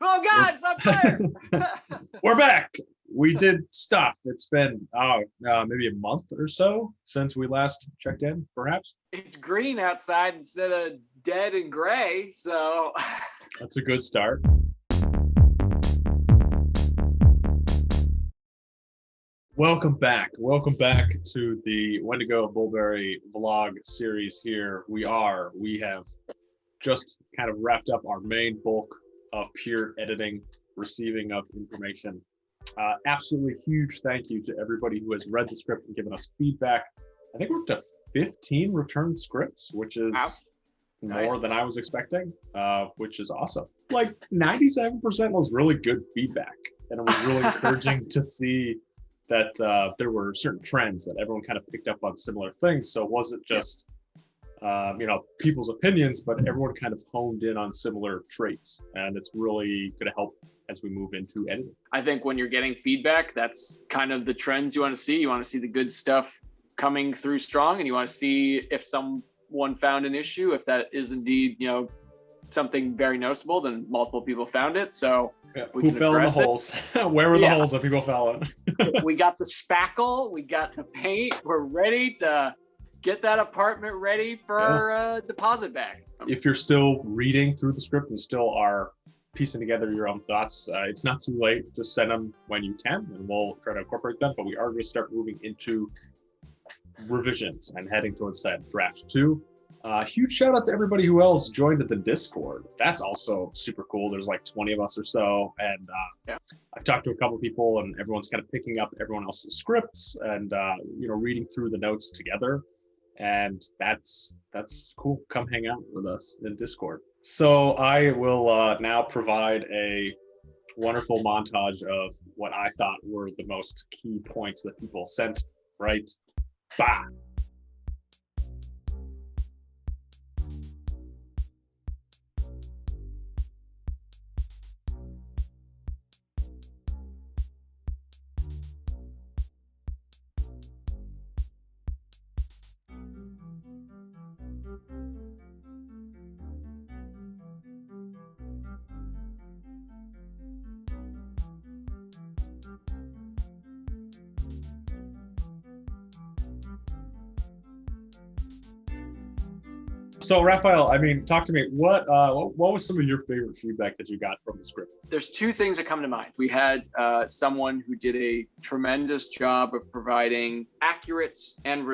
Oh God, it's up there. We're back. We did stop. It's been maybe a month or so since we last checked in, perhaps. It's green outside instead of dead and gray, so that's a good start. Welcome back. Welcome back to the Wendigo Bullberry vlog series here. We have just kind of wrapped up our main bulk of pure editing, receiving of information. Absolutely huge thank you to everybody who has read the script and given us feedback. I think we're up to 15 returned scripts, which is more than I was expecting, which is awesome. Like 97% was really good feedback. And it was really encouraging to see that there were certain trends that everyone kind of picked up on similar things. So it wasn't just, people's opinions, but everyone kind of honed in on similar traits. And it's really going to help as we move into editing. I think when you're getting feedback, that's kind of the trends you want to see. You want to see the good stuff coming through strong, and you want to see if someone found an issue, if that is indeed, something very noticeable, then multiple people found it. So who fell in the holes? Where were the holes that people fell in? We got the spackle, we got the paint. We're ready to get that apartment ready for our deposit bag. If you're still reading through the script and still are piecing together your own thoughts, it's not too late. Just send them when you can, and we'll try to incorporate them. But we are going to start moving into revisions and heading towards that draft 2. Huge shout out to everybody who else joined the Discord. That's also super cool. There's like 20 of us or so, and I've talked to a couple of people, and everyone's kind of picking up everyone else's scripts and reading through the notes together, and that's cool. Come hang out with us in Discord. So I will now provide a wonderful montage of what I thought were the most key points that people sent. Right, bah. So Raphael, talk to me. What was some of your favorite feedback that you got from the script? There's 2 things that come to mind. We had someone who did a tremendous job of providing accurate and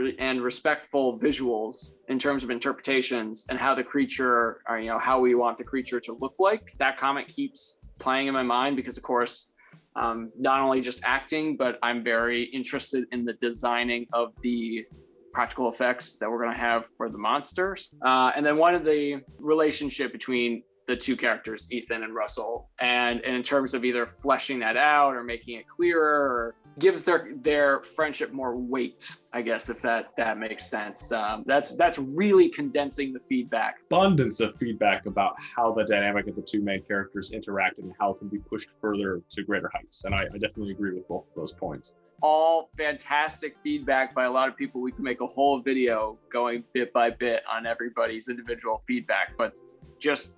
respectful visuals in terms of interpretations and how the creature, or how we want the creature to look like. That comment keeps playing in my mind because, of course, not only just acting, but I'm very interested in the designing of the practical effects that we're going to have for the monsters. And then one of the relationship between the 2 characters, Ethan and Russell, and in terms of either fleshing that out or making it clearer, or gives their friendship more weight, I guess, if that makes sense. That's really condensing the feedback. Abundance of feedback about how the dynamic of the 2 main characters interact and how it can be pushed further to greater heights. And I definitely agree with both of those points. All fantastic feedback by a lot of people. We can make a whole video going bit by bit on everybody's individual feedback, but just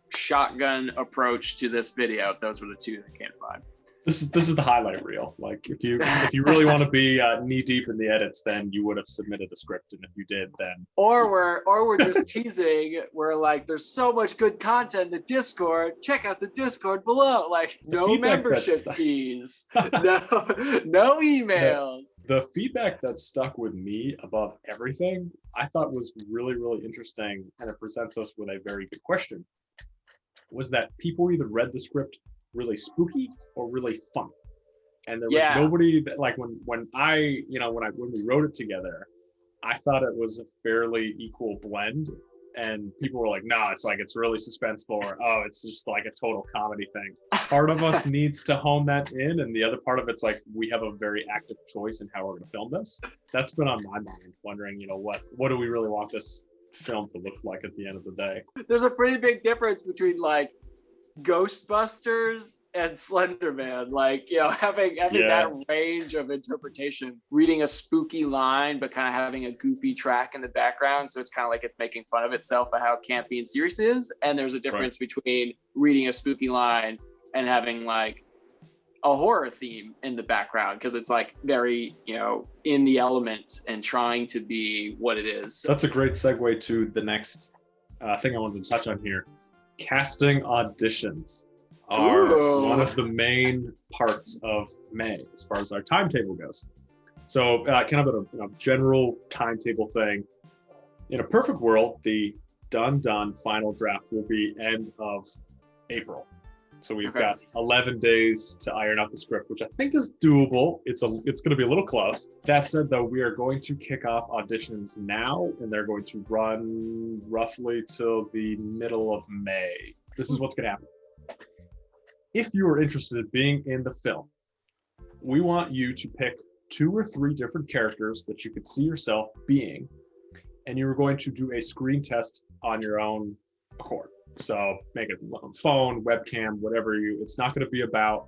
shotgun approach to this video, those were the 2 that came to mind. This is the highlight reel. Like if you really want to be knee deep in the edits, then you would have submitted a script, and if you did, then we're just teasing. We're like, there's so much good content in the Discord. Check out the Discord below. Like, no membership fees, no emails. The feedback that stuck with me above everything, I thought was really, really interesting, and it presents us with a very good question. Was that people either read the script really spooky or really fun, and there was nobody that, like, when we wrote it together, I thought it was a fairly equal blend, and people were like, no, it's really suspenseful, or it's just like a total comedy thing. Part of us needs to hone that in, and the other part of it's like, we have a very active choice in how we're going to film this. That's been on my mind, wondering, what do we really want this film to look like at the end of the day. There's a pretty big difference between like Ghostbusters and Slender Man, like, you know, having Yeah. that range of interpretation, reading a spooky line but kind of having a goofy track in the background, so it's kind of like it's making fun of itself of how campy and serious it is. And there's a difference between reading a spooky line and having like a horror theme in the background, because it's like very, you know, in the element and trying to be what it is. That's a great segue to the next thing I wanted to touch on here. Casting auditions are one of the main parts of May as far as our timetable goes. So kind of a general timetable thing. In a perfect world, the done final draft will be end of April. So we've got 11 days to iron out the script, which I think is doable. It's going to be a little close. That said, though, we are going to kick off auditions now, and they're going to run roughly till the middle of May. This is what's going to happen. If you are interested in being in the film, we want you to pick 2 or 3 different characters that you could see yourself being, and you're going to do a screen test on your own accord. So make it phone, webcam, whatever it's not going to be about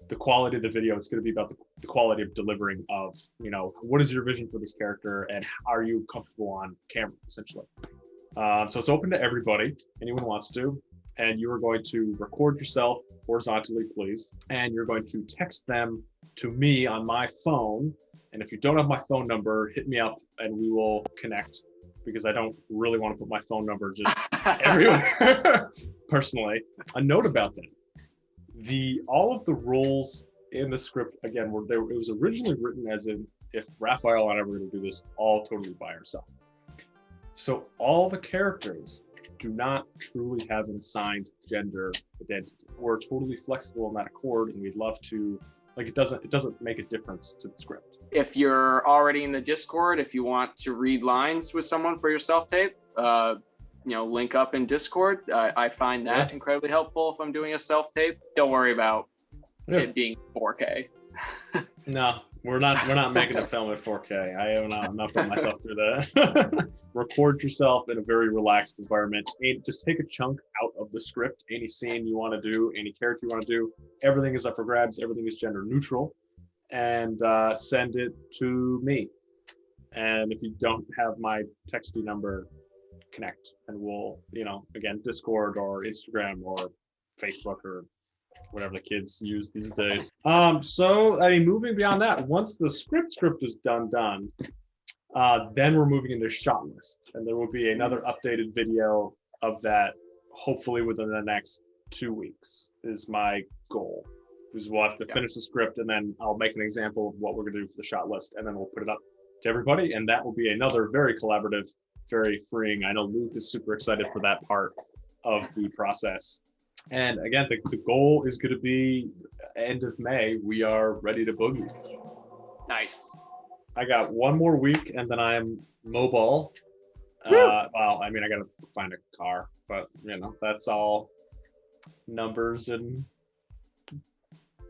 the quality of the video. It's going to be about the quality of delivering of, you know, what is your vision for this character and are you comfortable on camera, essentially. So it's open to everybody, anyone wants to, and you are going to record yourself horizontally, please. And you're going to text them to me on my phone. And if you don't have my phone number, hit me up and we will connect, because I don't really want to put my phone number just everywhere. Personally, a note about that. All of the roles in the script, again, it was originally written as if Raphael and I were going to do this all totally by ourselves. So all the characters do not truly have an assigned gender identity. We're totally flexible in that accord, and we'd love to, like, it doesn't make a difference to the script. If you're already in the Discord, if you want to read lines with someone for your self-tape, link up in Discord. I find that incredibly helpful if I'm doing a self-tape. Don't worry about it being 4K. No, we're not making the film at 4K. I'm not putting myself through that. Record yourself in a very relaxed environment. Just take a chunk out of the script. Any scene you want to do, any character you want to do, everything is up for grabs. Everything is gender neutral. And send it to me. And if you don't have my texty number, connect, and we'll, again, Discord or Instagram or Facebook or whatever the kids use these days. So moving beyond that, once the script is done, then we're moving into shot lists, and there will be another updated video of that, hopefully within the next 2 weeks is my goal. Because we'll have to finish the script, and then I'll make an example of what we're going to do for the shot list, and then we'll put it up to everybody, and that will be another very collaborative, very freeing. I know Luke is super excited for that part of the process. And again, the goal is going to be end of May. We are ready to boogie. Nice. I got 1 more week, and then I'm mobile. I got to find a car, but that's all numbers and.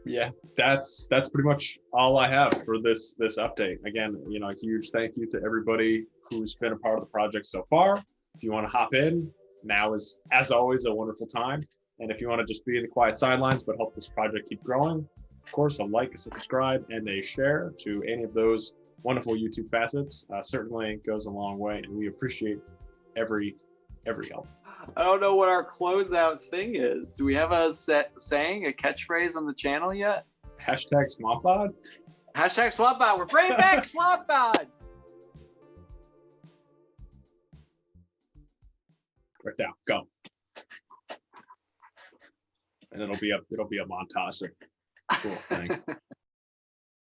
Yeah, that's pretty much all I have for this update. Again, a huge thank you to everybody who's been a part of the project so far. If you want to hop in, now is, as always, a wonderful time. And if you want to just be in the quiet sidelines but help this project keep growing, of course, a like, a subscribe, and a share to any of those wonderful YouTube facets certainly goes a long way, and we appreciate every help. I don't know what our closeout thing is. Do we have a saying, a catchphrase on the channel yet? Hashtag SwampPod? Hashtag SwampPod. We're bringing back SwampPod. Right now, go. And it'll be a montage. Cool, thanks.